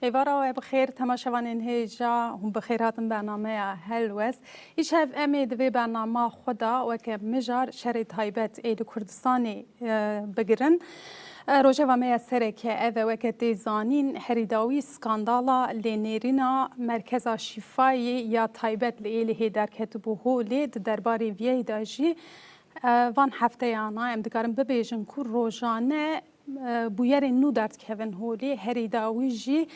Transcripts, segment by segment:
ایوارا بخیر تماشاوانین هیجا هم بخیر هاتن برنامه هلوس ایش هف امی دوی برنامه خدا و که مجار شری تایبت ایل کردستانی بگیرن روژه و می سره که اوه و که دیزانین هریداوی سکاندالا لینیرینا مرکز شفایی یا تایبت لیلی هیدر کتبوهو لید درباری ویه داجی وان هفته یانا ام دکارم ببیجن که روژانه بویر نو درد کهون هولی هریداوی جی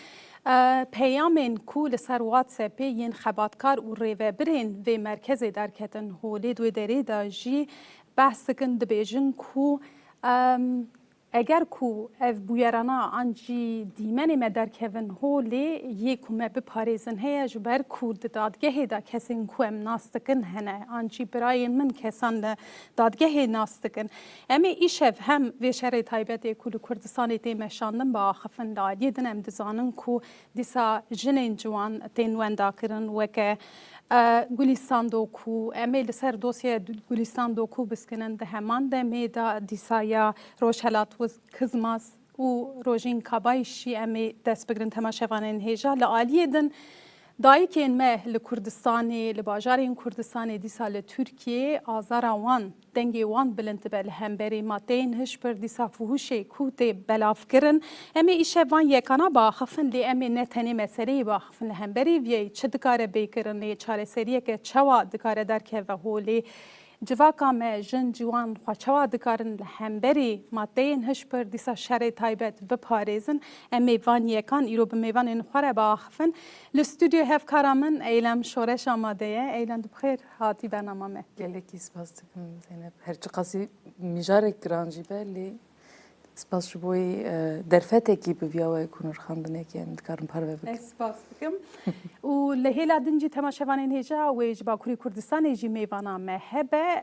پیامین کو لسر واتساپ ین خباتکار و ریوه برین و مرکز درکتن هولی دو دری دا جی بحث کن دبیجن کو اگر کو اف بویرانا آنجی دیمنی مدر کهون هولی یکو مب پاریزن هیا جبر کو دادگه دا کسین کو ام ناستکن هنه آنجی براین من کسان دادگه ناستکن امی ایشف هم و شر تایبت کل کردستانی تیمشاندن با خفن دادی دنم دزانن کو دیسا جنین جوان تین ونداکرن وکه گلیستان دوکو امیل سر دوسیه گلیستان دوکو بسکنن ده همان ده میدا دیسایا روشلات و کزماز و روژین کابایشی امی دست بگرن تماشاوانین هیجا لعالیه دن دایی که این مه لکردستانی لباجارین کردستانی دیسا لترکیه آزارا وان دنگی وان بلند بل همبری ماتین هش پر دیسا فهوشی کوت بلاف کرن امی ایشه وان یکانا با خفن لی امی نتنی مسئله با خفن همبری وی چه دکاره بیکرن چاره سریه که چوا دکاره در که و هولی جواکا ما جن جوان خواه دکارن همبری ماتین هش پر دیسا شر تایبت بپاریزن امی وان یکان ایرو بمیوان این خوره با خفن لستودیو هف کارامن ایلم شورش آماده ایلم بخیر هاتی برنامه گلکی سپاس دکم زینب هرچی قاسی میجارک گرانجی بلی سپاس شبوی درفته کی بویاوه کنور خاندنه که اندکارم پروه بکن سپاس دکم و لهیلا دنجی تماشاوانین هیجا و ایج باکوری کردستان ایجی میوانا مهبه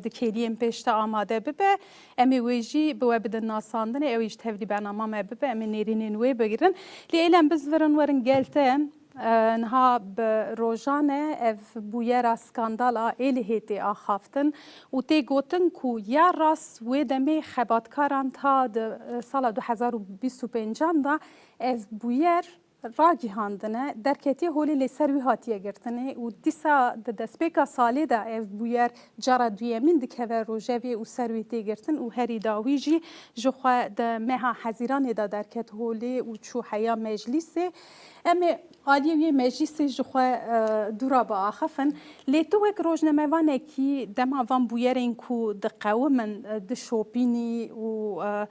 دکیلیم پیشتا آماده ببه امی ویجی بوه بدن ناساندن اویج تفلی برنامه مهبه امی نیرینین وی بگیرن لیلم بزورن ورن گلته نها بروجانه اف بویرا سکاندالا ایلهیتی آخافتن و تی گوتن کو یا راست و دمی خباتکاران تا سال 2025 دا اف بویر راجی هاندنه درکتی هولی لسروی هاتیه گرتنه و دیسا دسپیکا سالی دا اف بویر جارا دویمین دکه روژوی و سروی تی گرتن و هری داوی جی جخوا دا مها حزیران دا درکت هولی و چو حیا مجلسه اما عالیه مجلس جخوا دورا با آخفن لیتو یک روزنامه‌وانه کی دما وان بویرین کو دقومن د شوپینی و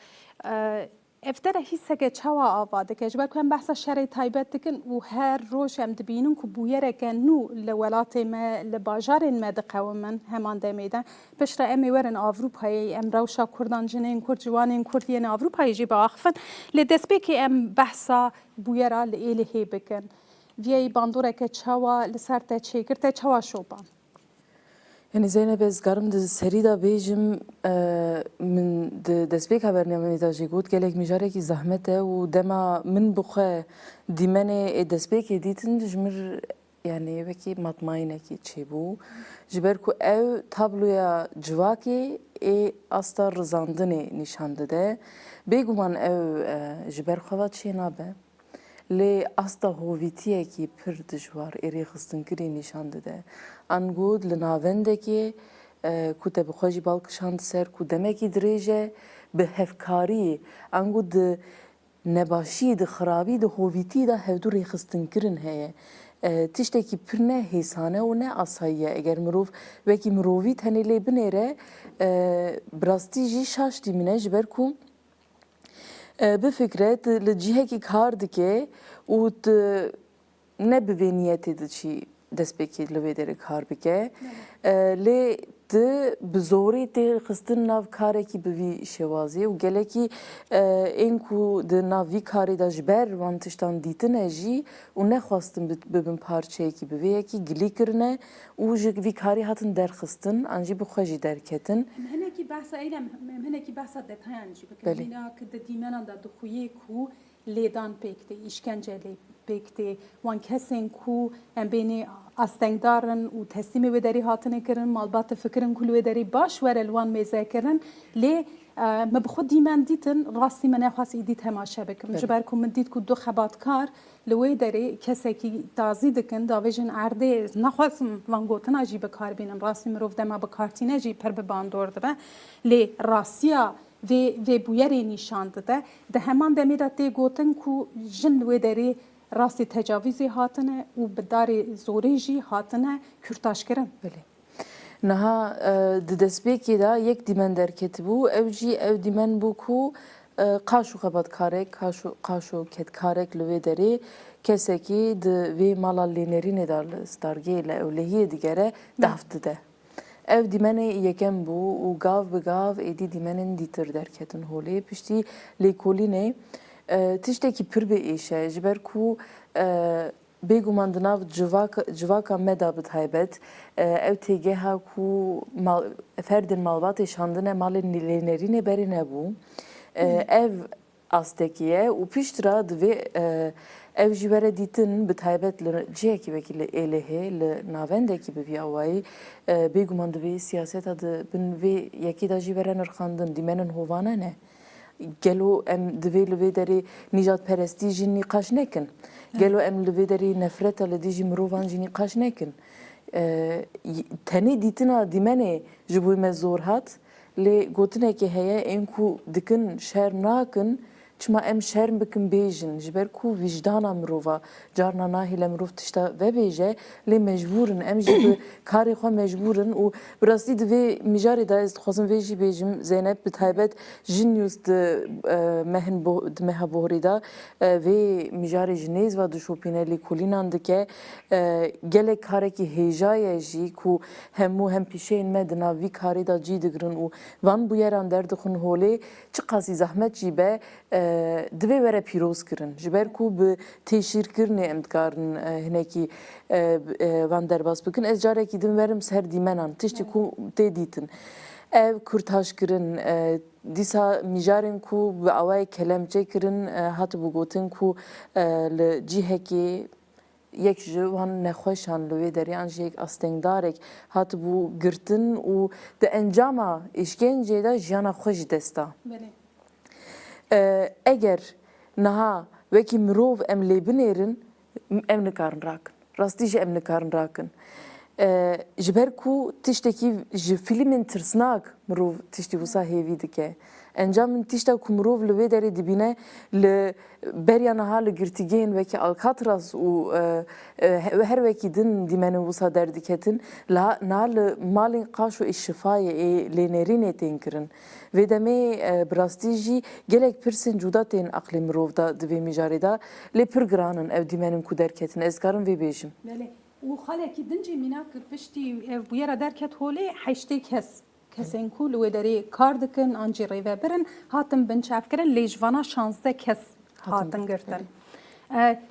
افتره حسه که چوا آواده که جبر کنم بحث شرع تایبت کن و هر روز هم دبینن که بویره که نو لولات ما لباجار ما دقومن همان دمیدن پشت امی ورن آوروپایی ام روشا کردان جنین کرد جوانین کرد یه آوروپایی جی با آخفن لدسبی که ام بحثا بویره لیلی بکن وی باندوره که چوا لسر تا چی کرد چوا شوبان يعني زينب از قرم ده سريدا بيجم من دسبيك هبرنامه ميتاجي قود قالك مجاري كي زحمته ودما من بخا ديماني دسبيك ديتن جمر يعني بكي مطمئنه كي تشيبو جبركو او تابلويا جواكي اي استا رزاندني نشانده ده بيگومان او جبر خوات شي نابه لی استا هویتیه کی پر دشوار اری خستن کری نشان داده. انگود لناونده کی کته بخوجی بالکشاند سر کدومه کی دریجه به هفکاری انگود نباشی د خرابی د هویتی دا هودو ری خستن کرن هه. تشته کی پر نه حسانه و نه آسایه اگر مروف وکی مروفی تنی لی بنیره براستی جی شاش دیمینه جبر کو بفكرة لجهة كار دكي و نبوينيتي دشي دسبكي لويدر كار بكي لي ت بزوري تي خستن ناف كاري كي بوي شوازي و گلكي انكو د نافي كاري دا جبر وانتشتان ديتن جي و نخواستن ببن پارچه كي بوي كي گلي كرنه و جك في كاري هاتن در خستن انجي بخوجي دركتن هناكي بحث ايلم هناكي بحث دتايان جي بكلينا كد ديمانا دا دخويه كو لیدان پکتی işkence پکتی وان کسین کو ام بینی استندارن و تسلیم و دری هاتنه کرن مالبات فکرن کلو دری باش ور الوان میزه کرن لی ما بخود دیمن دیتن راستی من نخواست ایدی تماشا بکم جبر کو من دید کو دو خباتکار لوی داری کسی که تازی دکن داویجن عرده نخواستم وان گوتن اجی بکار بینم راستی مروف دما بکارتینه جی پر بباندور دبه لی راستیا و بویری نشان داده ده همان دمیرات دی گوتن کو جن لوی داری راستی تجاوزی هاتنه و بداری زوری جی هاتنه کرتاش کرن بله نها دستبیکی دا یک دیمن درکت بو او دیمن بو کو قاشو خبات کارک قاشو کت کارک لوی داری کسی که وی مالا لینرین دار ستارگی لولهی دیگره دافت ده ev dimene yekem bu û gav bi gav êdî dimenên dîtir derketin holê piştî lêkolînê tiştekî pir bê êşe ji ber ku bêguman di nav civaka me da bi taybet ev têgeha ku ferdên malbatê şandine malên lênerînê berê nebû ev astekî ye û piştre divê ev ji were dîtin bi taybet li cihekî vekî li êlihê li navendekî bi vî awayî bêguman divê siyaseta di bin vê yekî da jî were nirxandin dîmenên hovane ne gelo em divê li vê derê nîjadperestî jî nîqaş nekin gelo em li vê derê nefreta li dijî mirovan jî nîqaş nekin tenê dîtina dîmenê ji bo me zor hat lê gotinekê heye ên ku dikin şer nakin çima em şerm bikin bêjin ji ber ku vicdana mirova carna nahîle mirov tişta vebêje lê mecbûrin em jî bi karê xwe mecbûrin û bi rastî divê mijarê da ez dixwazim vê jî bêjim Zeynep bi taybet jin nûs di meha borî da vê mijarê ji nêz ve dişopîne lêkolînan dike gelek karekî hêja jî ku hemû hem pîşeyên me di nav vî karê da cî digirin û van bûyeran derdixin holê çi qasî zehmet jî be divê were pîroz kirin ji ber ku bi têşîrkirinê em dikarin hinekî van derbas bikin ez carekî din werim ser dîmenan tiştî ku tê dîtin ev kurtaşkirin dîsa mijarên ku bi awayê kelemçe kirin hatibû gotin ku li cihekê yek ji wan nexweşan li wê deriyan jî yek astengdarek hatibû girtin û di encama îşkencê de jiyana xwe jî desta eger niha wekî mirov em lê binêrin em nikarin rakin rastî jî em nikarin rakin ji ber ku tiştekî ji fîlmên tirsnak mirov tiştî wisa hêvî dike encamên tişta ku mirov li wê derê dibîne li beriya niha li girtîgehên wekî Alcatraz û her wekî din dîmenên wisa derdiketin niha li malên qaş û eşşifayê lênerînê tên kirin vê demê bi rastî jî gelek pirsên cuda tên aqlê mirov da di vê mijarê da lê pir giranin ev dîmenên ku derketin ez karim vê bêjim û xalekî din jî mînak piştî ev bûyera derket holê heştê kes kesên ku li wê derê kar dikin an jî rêvebirin hatin binçavkirin lê ji vana 16 kes hatin girtin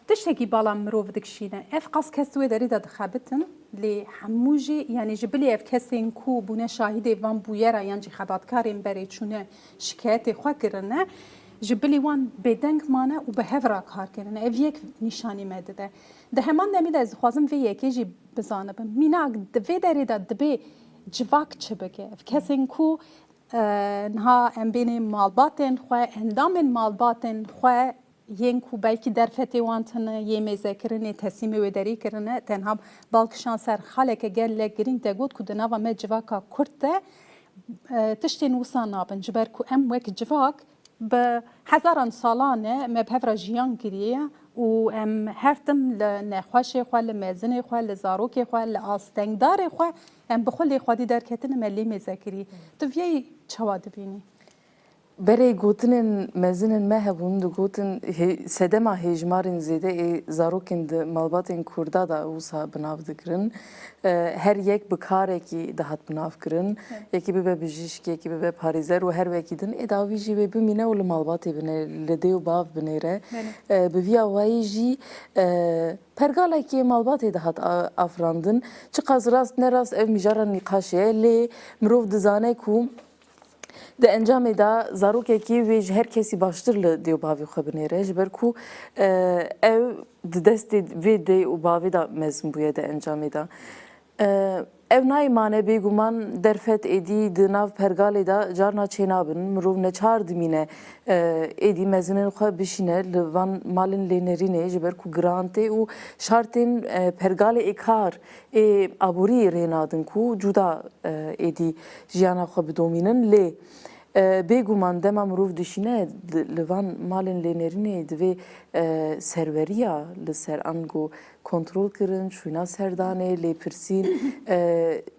tiştekî bala mirov dikişîne ev qas kes wê derê de dixebitin lê hemû jî yanî ji bilê ev kesên ku bûne şahîdê van bûyera yan jî xebatkarên berê çûne şikayetê xwe kirine ji bilî wan bêdeng mane û bi hev re kar kirine ev yek nîşanî me dide di heman demê de ez dixwazim vê yekê jî bizanibim mînak di vê derê de dibê civak çi bike ev kesên ku niha em bênê malbatên xwe endamên malbatên xwe yên ku belkî derfetê wan tune yê mêzekirinê tesîmê wê derî kirine tenha balkişan ser xaleke gelek girîng te got ku di nava me civaka Kurd de tiştên wisa nabin ji ber ku em wek civak bi hezaran salan e me bi hev re jiyan kiriye û em her tim li nexweşê xwe li mezinê xwe li zarokê xwe li astengdarê xwe em bi xwe lê xwedî derketin me lê mêzekirî tu viyayî çawa dibînî berê gotinên mezinên me hebûn digotin sedema hêjmarên zêde ê zarokên di malbatên Kurda da wisa binav dikirin her yek bi karekî dihat binav kirin yekî bibe bijîşk yekî bibe parêzer û her wekî din ê dawî jî wê bimîne û li malbatê bine li dê û bav binêre bi vî awayî jî pergalekî malbatê dihat afirandin çi qas rast nerast ev mijara nîqaş e lê mirov dizane ku di encamê da zarokekî wê ji her kesî baştir li dê û bavê xwe binêre ji ber ku ew di destê vê dê û bavê da mezin bûye di encamê da ev naymane bêguman derfet êdî di nav pergalê da carna çênabin mirov neçar dimîne êdî mezinên xwe bişîne li van malên lênerînê ji ber ku giran tê û şartên pergalê êkar ê aborî rênadin ku cuda êdî jiyana xwe bidomînin lê bêguman dema mirov dişîne li van malên lênerînê divê serweriya li ser an got kontrol kirin, şûna serdanê, lêpirsîn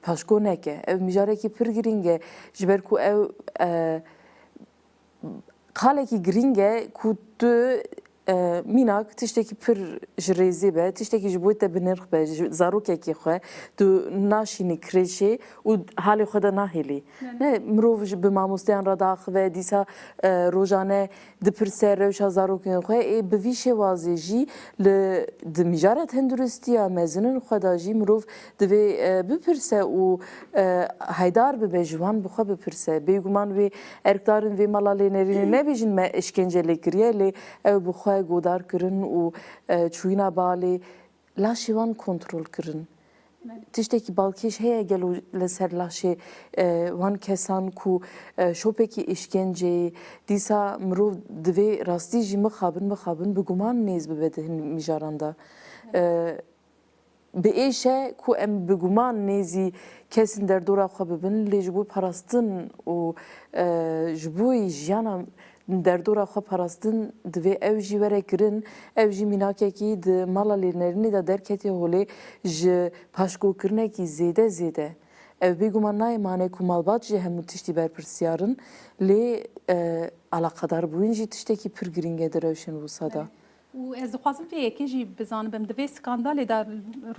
paşgo neke. Ev mijarekî pir giring e ji ber ku ev qalekî giring e ku tu mînak tiştekî pir ji rêzê be, tiştekî ji bo te bi nirx be, ji zarokekê xwe tu naşînî kirêşê û halê xwe de nahêlî. Ne mirov ji bi mamosteyan re daxive, dîsa rojane dipirse rewşa zarokên xwe ê bi vî şêwazê jî li di mijara tenduristiya mezinên xwe da jî mirov divê bipirse û heydar bibe ji wan bi xwe bipirse. Bêguman wê erkdarên vê mala lênerînê nebêjin me işkence lê kiriye lê ew bi xwe godar kirin û çûyîna balê laşê wan kontrol kirin. Tiştekî balkêş heye gelo li ser laşê wan kesan ku şopekî işkenceyê dîsa mirov divê rastî jî mixabin bi guman nêz bibe di hin mijaran da. Bi êşe ku em bi guman nêzî kesên derdora xwe bibin lê ji bo parastin û ji bo jiyana derdora xwe parastin divê ew jî were kirin, ev jî mînakekî di mala lênerînê de derketiye holê ji paşgokirinekî zêde. Ev bêguman nayê mane ku malbat jî hemû tiştî berpirsiyarin lê alaqedar bûyîn jî tiştekî pir giring e di rewşên wisa da. û ez dixwazim vê yekê jî bizanibim divê skandalê de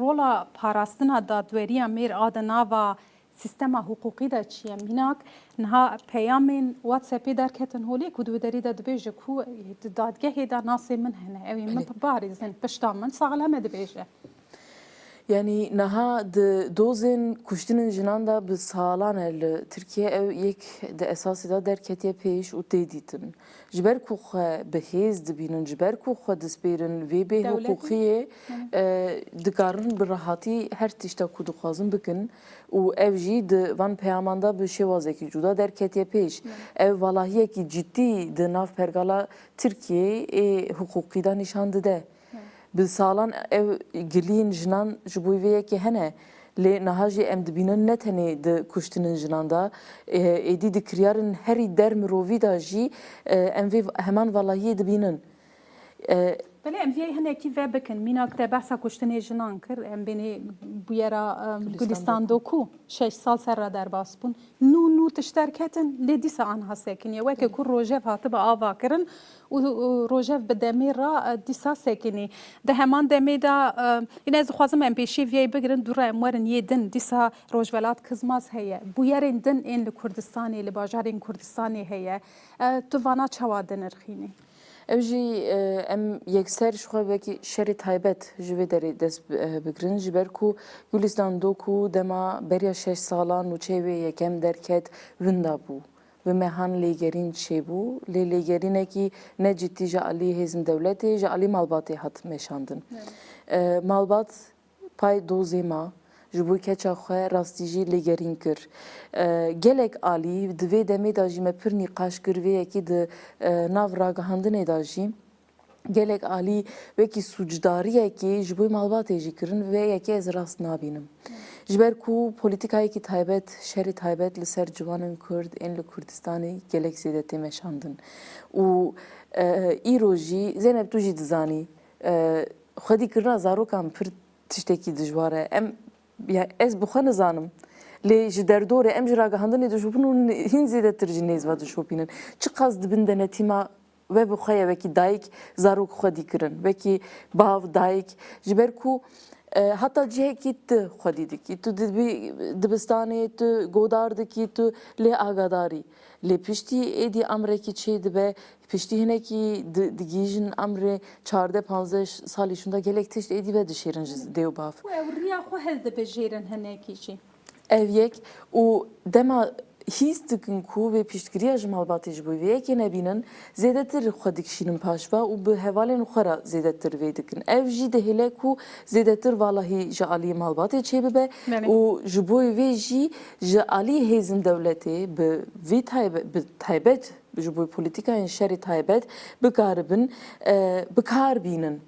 rola parastina dadweriya mêr a di nava sistema hukukî de çi ye mînak niha peyamên WhatsAppê derketin holê ku di derî de dibêje ku di dadgehê de nasê min hene ew ê min bibarîzin pişta min saxil heme dibêje. Yani niha di dozên kuştinên jinan da bi salan e li Tirkiye ew yek di esasî da derketiye pêş û tê dîtin. Ji ber ku xwe bihêz dibînin, ji ber ku xwe dispêrin vê bê hukukiyê dikarin bi rehatî her tişta ku dixwazin bikin û ev jî di van peyaman da bi şêwazekî cuda derketiye pêş. Ev valahiyekî ciddî di nav pergala Tirkiyeyê ê hukukî da nîşan dide. Bi salan ev gilîn jinan ji bo vê yekê hene lê niha jî em dibînin ne tenê di kuştinên jinan da êdî di kiryarên herî der mirovî da jî em vê heman valahiyê dibînin. Belê em vê hinekî ve bikin mînak te behsa kuştinê jinan kir em benê bûyera Gulîstan ku 6 sal serra derbas bûn nû tiş derketin lê dîsa anha sekiniye weke ku rojev hatibe ava kirin û rojev bi demê ra dîsa sekinî di heman demê da yine ez dixwazim em pêşî vê bigirin dûra em werin yê din dîsa rojvelat kizmaz heye bûyerên din ên li Kurdistanê li bajarên Kurdistanê heye tu vana çawa dinirxînî. Ev jî em yekser ji xwe wekî şerê taybet ji vê derê dest bigirin ji ber ku Gulîstan ku dema beriya 6 salan û çêvê yekem derket winda bû. Bi mehan lêgerîn çêbû lê lêgerînekî ne ciddî ji alî hêzin dewletê ji alî malbatê hat meşandin. Malbat pay dozê ma ji bo keça xwe rastî jî lêgerîn kir. Gelek alî di vê demê da jî me pir nîqaş kir vê yekî di nav ragihandinê da jî gelek alî wekî sûcdariyekî ji bo malbatê jî kirin vê yekê ez rast nabînim. Ji ber ku polîtikayekî taybet, şerê taybet li ser ciwanên Kurd ên li Kurdistanê gelek zêde tê meşandin. Û îro jî Zeynep tu jî dizanî xwedîkirina zarokan pir tiştekî dijwar e. Em ez bi xwe nizanim. Lê ji derdorê em ji ragihandinê dişopin û hîn zêdetir jî nêzva dişopînin. Çi qas dibin denetîma ve bi xwe ye wekî dayîk zarok xwe dîkirin. Wekî bav, dayîk ji ber ku heta cihekî tu xwedî dikî. Tu dibistanê tu godar dikî tu lê agadarî. Lê piştî êdî emrekî çê dibe piştî hinekî digîjin emrê 14-15 salî şunda gelek tişt êdî ve dişêrin ji dêw bav. Ew riya xwe hez dibijêrin hinekî jî. Ev yek û dema هیست دکن کو و پیشگیری از مالباتیج بوی و یکی نبینن زیادتر خود کشیدن پاشوا و به حوالن خورا زیادتر ویدکن. اف جی دهله کو زیادتر والهی جالی مالباتی چه ببه و جبوی وی جی جالی هزن دولتی به وی تایبت جبوی پولیتیکای شری تایبت بکار بینن.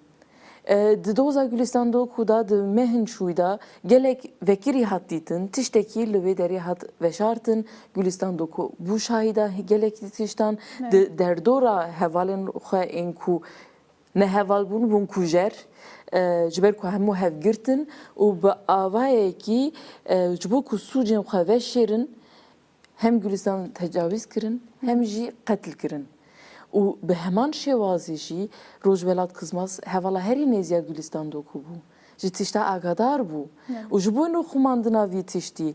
دوزا گلستان دو کودا د مهن شویدا گلک وکری هات دیتن تشتکی لوی دری هات وشارتن گلستان دو کو بو شاهیدا گلک تشتان دردورا حوالن خو انکو نه حوال بون کوجر جبر کو همو هفگرتن و با آوای کی جبو کو سوجن خو وشرن هم گلستان تجاوز کرن هم جی قتل کرن و به همان شوازی جی روزولات کزماس هوالا هری نزیا گلستان دوکو بو جی تشتا آگادار بو و جبو نو خماندنا وی تشتی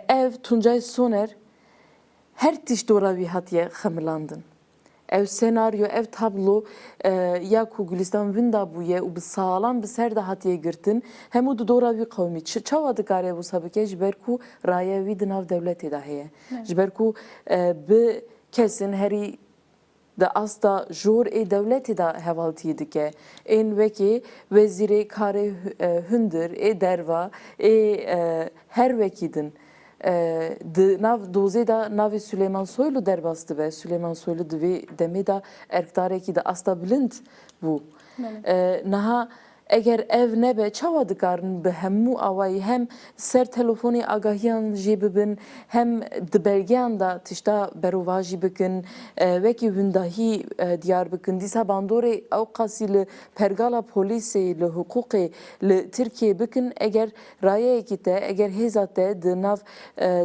ev Tuncay Soner her tiş doravi hatiye xemilandın ev senaryo ev tablo ya ku Gülistan vinda buye u bi sağlam bi ser da hatiye girtin hemu du doravi kavmi çava dikare bu sabike jiber ku raya wi dinav devleti da heye jiber ku bi kesin heri da asta jor devleti da hevaltiye dike en veki vezire kare hündür derva her vekidin de nav doze da navi Süleyman Soylu derbastı ve Süleyman Soylu demi da erktareki da asta bilind bu naha eğer ev nebe çava dikarın be hemmu avayı hem ser telefoni agahiyan jibibin hem de belgeyan da tişta berovaji bikin veki vindahi diyar bikin disa bandore avqasi li pergala polisi li hukuki li Türkiye bikin eğer raya ekite eğer hezate de nav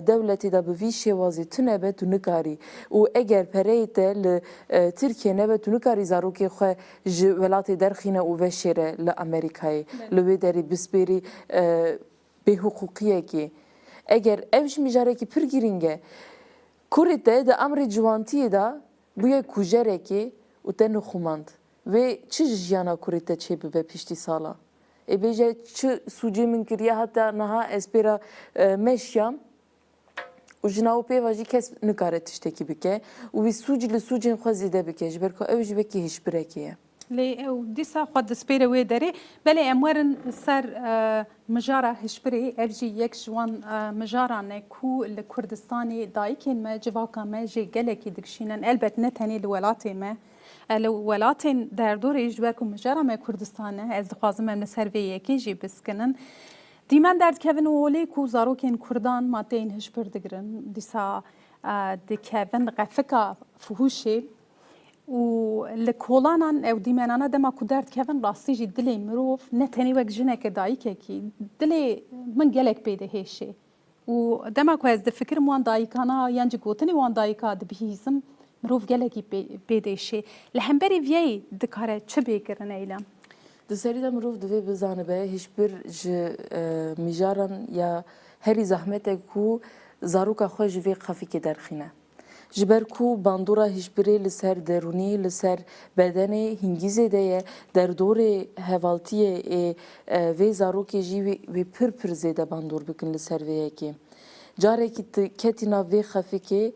devleti da bi şevazi tünebe tünükari u eğer pereyte li Türkiye nebe tünükari zaruki xwe ji velati derxine u veşere li Amerika'yı lüve deri bisperi be hukukiye ki eğer evş mijareki pür giringe kurite de amri juvantiye da buye kujere ki uten xumand ve çi jiyana kurite çebi be pişti sala bece çi suci min kiriya hatta naha espera meşyam Ujna pevaji kes nikare tişteki bike u vi sucili sucin xwazide bike jiber ko ev jibeki hiçbirekiye لی او دیسا خود دسپیره وی داری بله امورن سر مجارا هشبری افجی یک جوان مجارا نکو لکردستانی دایکین ما جواکا ما جی گلکی دکشینن البت نتنی لولاتی ما لولاتین در دور ایجوارکو مجارا ما کردستانه از دخوازم من سروی یکی جی بسکنن دیمان درد کهون اولی کو زاروکین کردان ماتین هشبر دگرن دیسا دکهون قفکا فهوشی و لکولانان او دیمانانا دما کودرد کهون راستی جی دلی مروف نتنی وک جنه که دایی که کی دلی من گلک بیده هیشه و دما کو از فکر موان دایی کانا یانج گوتنی وان دایی کا دبیزم مروف گلکی بیده شه لهمبری وی دکاره چه بیکرن ایلم دسری دا مروف دوی بزانه به هیچبر میجارن یا هری زحمت کو زاروکا خوش وی خفی که درخینه جبر کو باندورا هیچبری لسر درونی لسر بدنی هنگیزه دیه در دور هوالتیه و زاروکی جی و پر زیده باندور بکن لسر ویه کی جاره کی کتینا و خفی که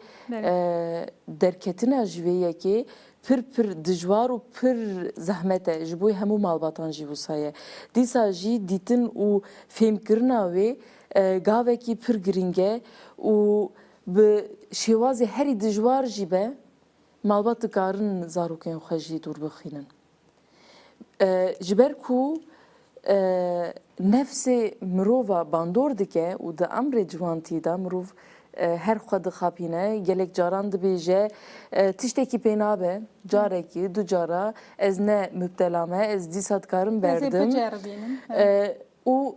در کتینا جویه کی پر دجوار و پر زحمته جبوی همو مالباتان جی بوسایه دیسا جی دیتن و فهم کرنا و گاوه کی پر گرینگه و به شوازی هری دجوار جیبه مالبات کارن زاروکن خجی دور بخینن جبر کو نفس مروفا باندور دکه و د امر جوانتی دا مروف هر خود خاپینه گلک جاران دبیجه تشتکی پینابه جاره کی دو جارا از نه مبتلامه از دیسات کارم بردم و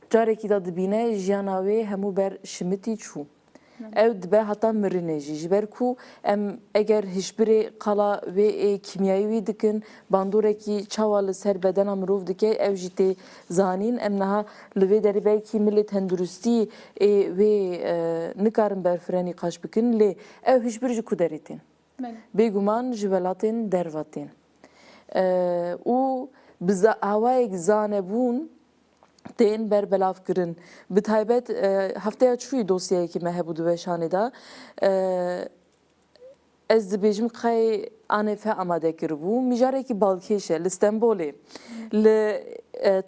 جاره کی دا دبینه جیاناوی همو بر شمتی چو ev dibe hatta mirineji jiber ku em eğer hiçbiri kala ve kimyayı dikin bandureki çavalı ser beden amrov dike ev jite zanin em naha lve deri belki milli tenduristi ve nikarin berfreni kaş bikin le ev hiçbiri kuderitin beguman jivelatin dervatin u biza havayek zanebun تین بر بلاف کرن به تایبەت هەفتەیە چووی دۆسیەیەکی me hebû di weşanê da ez dibêjim qey anê fe amade kiribû mijarekî balkêş e li Stenbolê li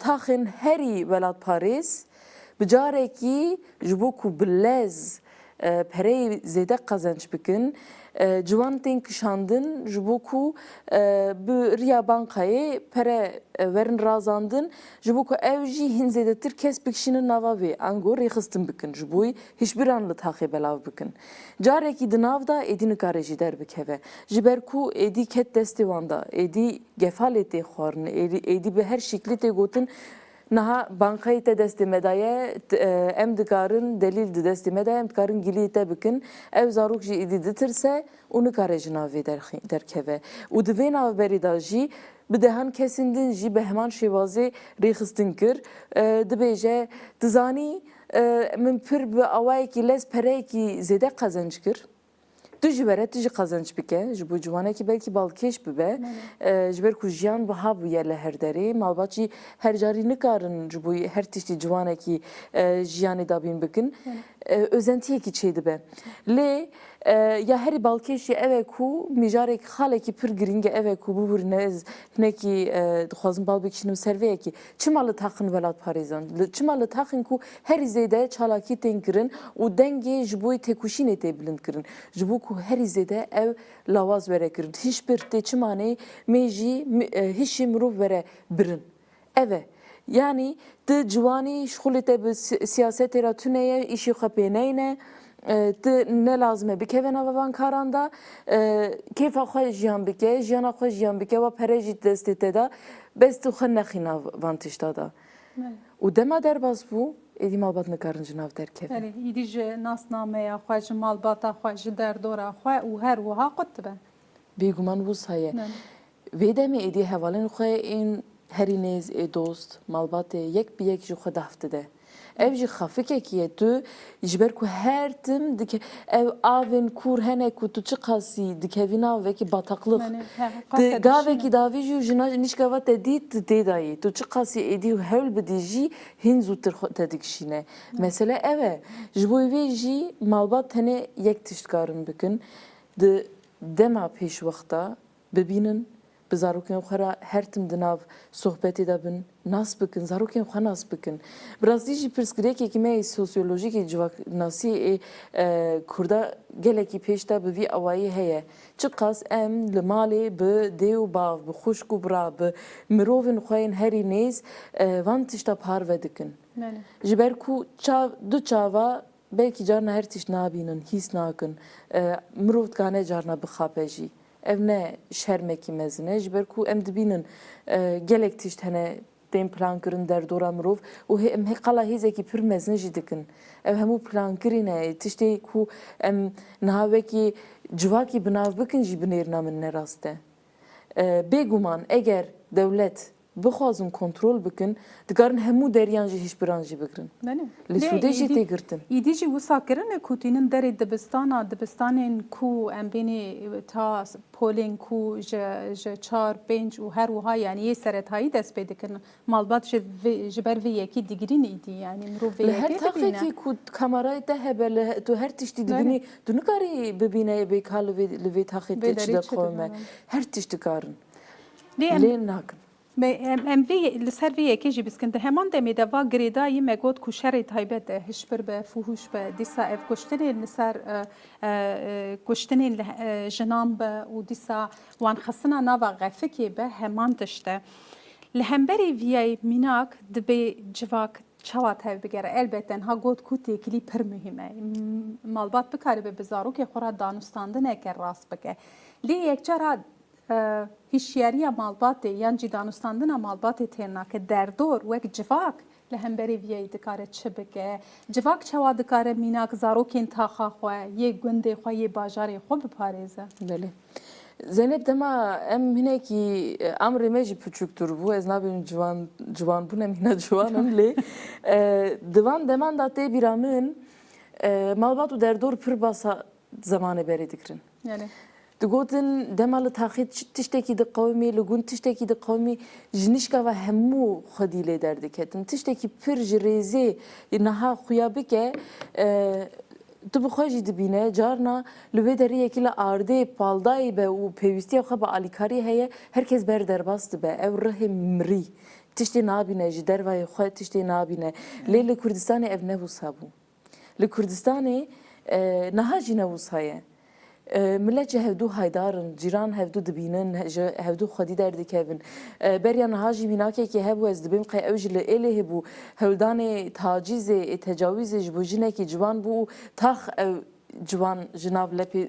taxên herî welat Parêz bi carekî ji bo ku bi lez pereyê zêde qezenç bikin ciwan tên kişandin ji bo ku bi riya bankayê pere werin razandin ji bo ku ew jî hin zêdetir kes bikişînin nava wê ango rêxistin bikin ji bo hişbiran li taxê belav bikin carekî di nav da êdî nikare jî derbikeve ji ber ku êdî ket destê wan da êdî gefalê tê xwarin êdî bi her şîklî tê gotin Naha bankayê te destê me daye em dikarin delîl di destê me daye em dikarin gilî te bikin ew zarok jî êdî ditirse û nikare ji navê derkeve û di vê navberî da jî bi dehan kesên din jî bi heman şêwazê rêxistin kir dibêje dizanî min pir bi awayekî lez pereyekî zêde qezenç kir Tu ji were tu jî qezenç bike ji bo ciwanekî belkî balkêş bibe ji ber ku jiyan biha bûye li her derê malbat jî her carî nikarin ji bo her tiştî ciwanekî jiyanê dabîn bikin özentiyekî çê dibe lê ya herî balkêş jî ev e ku mijarekî xalekî pir giring e ev e ku bibûrîne ez hinekî dixwazim bal bikişînim ser vê yekî çima li taxin welat Parêzan çima li taxin ku herî zêde çalakî tên kirin û dengê ji bo têkuşînê tê bilind kirin ji bo ku herî zêde ev lawaz were kirin hiçbir tê çimanê mê jî hişê mirov were birin ev e yani di ciwanî şixulê te bi siyasetê ra tuneye îşê xwe pê neyne tu ne lazim e bikeve nava vankaran da kêfa xwe jiyan bike jiyana xwe jiyan bike wa pere jî destê te da bes tu xwe nexî nav van tişta da û dema derbas bû êdî malbat nikarin ji nav derkeve êdî ji nasnameya xwe ji malbata xwe ji derdora xwe û her wiha qut dibe bêguman wisa ye vê demê êdî hevalên xwe ên herî nêz ê dost malbatê yek bi yek ji xwe dav dide ev jî xafikekî ye tu ji ber ku her tim dike ev avên kûr hene ku tu çi qasî dikevî nav vekî bataklık gavekî davî jî jina nîşkeva te dî tu tê dayî tu çi qasî êdî hewl bidî jî hin zûtir te dikişîne mesele ev e ji bo vê jî malbat tenê yek tişt karin bikin di dema pêşwexta bibînin bi zarokên xwe re her tim di nav sohbetê de bin nas bikin zarokên xwe nas bikin bi rastî jî pirsgirêkekî me sosyolojîkê civaknasiyê Kurda gelekî pêş de bi vî awayî heye çi qas em li malê bi dê û bav bi xuşk û bira bi mirovên xwe yên herî nêz van tişta parve dikin ji ber ku du çava belkî carna her tişt nabînin hîs nakin mirov dikane carna bixape jî ev ne şermekî mezin e ji ber ku em dibînin gelek tişt hene tên plan kirin derdora mirov û em hê qala hêzekî pir mezin jî dikin ev hemû plankirîn e tiştê ku em niha wekî civakî binav bikin jî binêrina min ne rast e bêguman eger dewlet bixwazin kontrol bikin dikarin hemû deriyan jî hişbiran jî bikirin li Sûdê jî tê girtin êdî jî wisa kirine ku tînin derê dibistanên ku em bênê ta polên ku ji 4-5 û her wiha yani yê seretayî dest pê dikin malbat ji ber vê yekî digirîn êdî yani mirov vê li her taxekî ku kamerayê te hebe tu her tiştî dibînî tu nikarî bibîne bêka li vê taxê te çi deqewime her tişt dikarin lê nakin em vê li ser vê yekê jî biskin di heman demê de va girêdayî me got ku şerê taybet e hişbir be fuhuş be dîsa ev kuştinên li ser kuştinên jinan be û dîsa wan xisina nava xefikê be heman tişte li hemberî viyayê mînak dibe civak çawa tev bigere elbette ha got ku têkilî pir mühim e malbat bikaribe bi zarokê xwe ra danûstandineke rast bike lê yekcara hişyariya malbatê yan jî danûstandina malbatê têr nake derdor wek civak li hemberî viyayê dikare çi bike civak çawa dikare mînak zarokên taxa xwe yê gundê xwe yê bajarê xwe biparêze belê Zeynep dema em hinekî emrê me jî piçûktir bû ez nabêjim ciwan bûn em hîna ciwanim lê divan deman da tê bîra min malbat û derdor pir basa zemanê berê dikirin دگوتن دمال تاخید تشتکی د قومی لگون تشتکی د قومی جنشکا و همو خودی لی درد کتن تشتکی پر جریزه نها خویابه که تو بخواهی دبینه جارنا لبه داری یکیلا آرده پالدایی به و پیوستی خواه با آلیکاری هیه herkes بر درباست به او ره مری تشتی نابینه جدر و خواه تشتی نابینه لیل کردستان اف نبوس هبو لکردستان نها جی نبوس هایه ملت هفدو هایدارن جیران هفدو دبینن هفدو خودی درد کهون بریان هاجی بیناکه که هبو از دبیم قی اوج لاله هبو هولدان تاجیز تجاوز جبوجینه که جوان بو تاخ جوان جناب لپی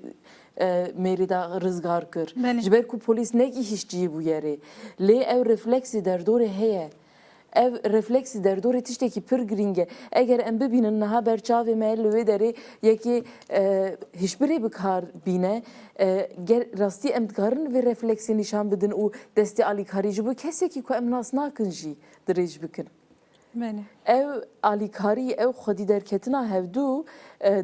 میری دا رزگار کر جبر کو پلیس نگی هیچ بو یاره لی او رفلکسی در دور هیه ev refleksi derdore tişteki pür giringe eğer em bibinin naha berçavê me li wê derê yekê hişbirê bikar bîne rastî em dikarin vê refleksê nîşan bidin û destê alîkarî ji bo kesekî ku em nas nakin jî dirêj bikin. Ev alîkarî ew xwedî derketina hevdû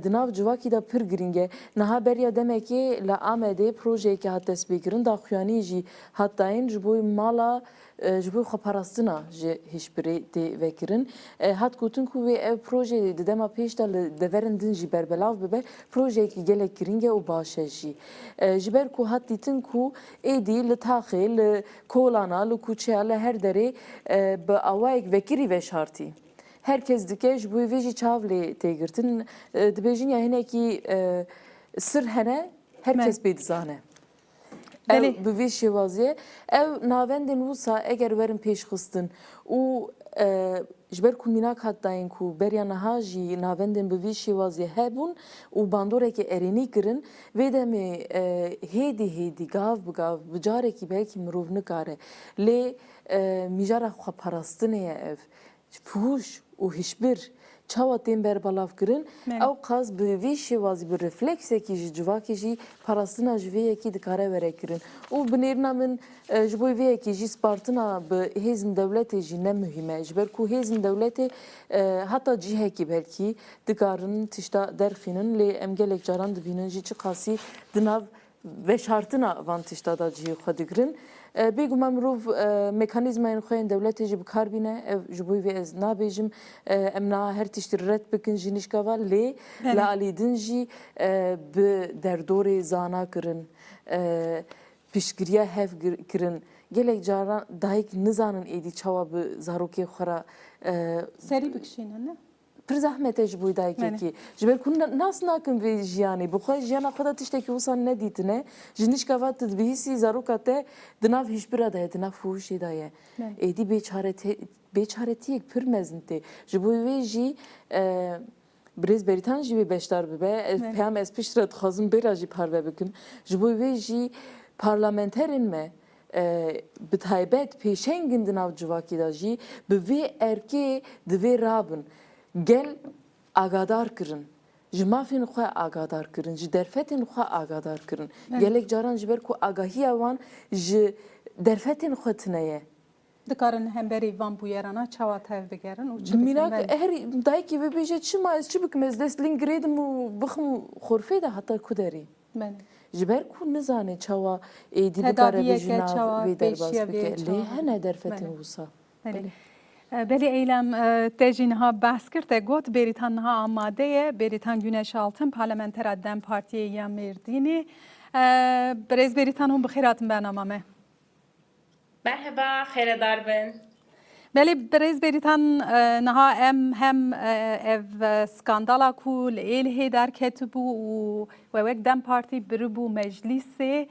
di nav civakî da pir giring e. Niha beriya demekê li Amedê projeyekê hat destpêkirin daxuyanî jî hat dayîn ji bo mala ji bo xweparastina ji hişbirê tê vekirin. Hat gotin ku vê ev projeyê di dema pêş de li deverên din jî berbelav bibe projeyekî gelek giring e û baş e jî. Ji ber ku hat dîtin ku êdî li taxê, li kolana, li kûçeya, li her derê bi awayek vekirî veşartî. Herkes dike ji bo vê jî çav lê têgirtin dibêjin ya hinekî sir hene herkes pê dizane. Ev bi vê şêwaziyê ev navendên wisa eger werin pêşxistin û ji ber ku mînak hat dayîn ku beriya niha jî navendên bi vê şêwaziyê hebûn û bandorekê erênî kirin vê demê hêdî hêdî gav bi gav bi carekî belkî mirov nikare lê mijara xweparastinê ye ev fuhuş û hişbir çawa tên berbalav kirin ew qas bi vê şêwazî bi refleksekî ji civakê jî parastina ji vê yekî dikare were kirin û bi nêrina min ji bo vê yekî jî spartina bi hêzin dewletê jî ne muhîm e ji ber ku hêzin dewletê heta cihekî belkî dikarin tişta derxînin lê em gelek caran dibînin jî çi qasî di nav veşartina van tişta da cihê xwe dikirin. Bêguma mirov mekanîzmayên xwe yên dewletê jî bikar bîne ev ji bo vê ez nabêjim em na her tiştî red bikin jî nîşkava lê li alî din jî bi derdorê zana kirin piştgiriya hev kirin gelek caran dayîk nizanin êdî çawa bi zarokê xwe ra serî bikişînin ne? Pir zehmet e ji bo dayîkekî ji ber ku nas nakin vê jiyanê bi xwe jiyana xwe da tiştekî wisa nedîtine ji nîşkava tu dibihîsî zaroka te di nav hişbira de ye di nav fuhuşê de ye êdî bêçaretiyek pir mezin tê ji bo wê jî Birêz Berîtan jî wê beşdar bibe peyam ez piştre dixwazim bêra jî parve bikim ji bo wê jî parlamenterên me bi taybet pêşengin di nav civakî da jî bi vê erkê divê rabin gel agadar kirin ji mafên xwe agadar kirin ji derfetên xwe agadar kirin gelek caran ji ber ku agahiya wan ji derfetên xwe tune ye dikarin hemberî van bûyerana çawa tev bigerin û mînak her dayîkê bibêje çima ez çi bikim ez destlîn girêdim û bixim xorfê de heta ku derî ji ber ku nizane çawa êdî bikare bijî nav vê derbas bike lê hene derfetên wisa Belê eylem te jî niha behs kir te got Berîtan niha amade ye Berîtan Güneşaltın parlamentera Dem Partiyê ya Mêrdînê Birêz Berîtan hûn bi xêr hatin bernama me. Merhaba, xêredar bin. Belê Birêz Berîtan niha em hem ev skandala ku li êlihê derketibû û wewek Dem Partî biribû meclîsê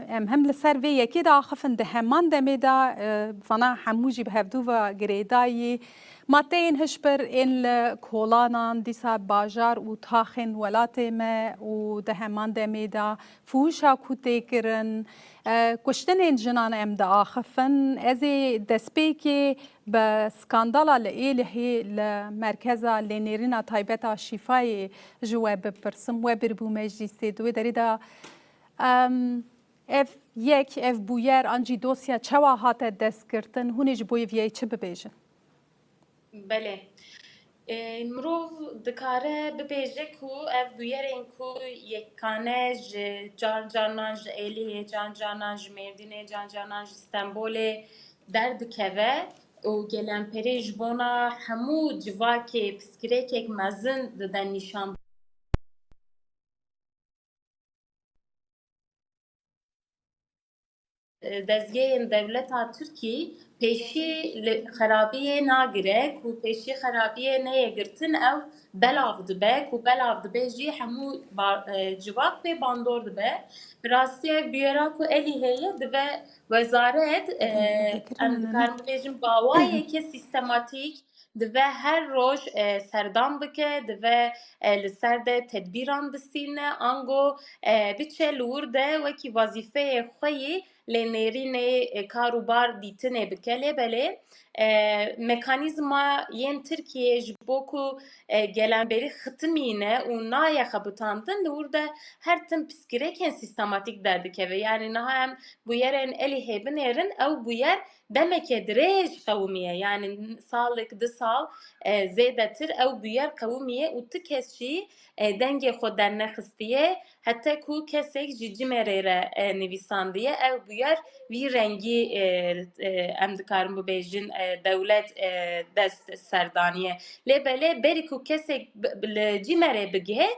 em hem li ser vê yekê de axifin di heman demê de vana hemû jî bi hevdû ve girêdayî madeyên hişbir ên li kolanan dîsa bajar û taxên welatê me û di heman demê de fûşa ku tê kirin kuştinên jinan em de axifin ez ê destpêkê bi skandala li êlihê li merkeza lênêrîna taybeta şîfayê ji we bipirsim we biribû meclîsê di wê derê de ev yek ev bûyer an jî dosya çawa hate destgirtin hûn ê ji bo vê çi bibêjin? Belê. مرۆڤ dikare bibêje ku ev bûyerên ku yekane ji carcanan ji Êlihê, carcanan ji Mêrdînê, carcanan ji Stenbolê derdikeve û gelemperî ji bona hemû civakê piskirêkek mezin dide nîşan dezgehên devleta Tirkî pêşî li xerabiyê nagire ku pêşî xerabiyê neyê girtin ew belav dibe ku belav dibe jî hemû civak pê bandor dibe. Bi rastî ev bûyera ku Êlihêye dibe wezaret em dikarin bibêjin bawayeke sîstematîk dibe her roj serdam bike, dibe li ser de tedbîran bistîne ango biçe li wir de wekî wazîfeyê xwe yî lê nêrînê karûbar dîtinê bike lêbelê mekanîzma yên Tirkiyeyê ji bo ku gelemberî xitimîne û naye xebitandin li wir de her tim piskirêkên sîstematîk derdikeve. Yani niha em bûyerên Êlihê binêrin ew bûyer demeke dirêj qewimiye. Yani salek di sal zêdetir ew bûyer qewimiye û ti kes jî dengê xwe dernexistiye hete ku kesek ji cimerê re nivîsandiye ew bûyer vî rengî em dikarin bibêjin dewlet dest serdaniye. Lêbelê berî ku kesek li cimerê bigihe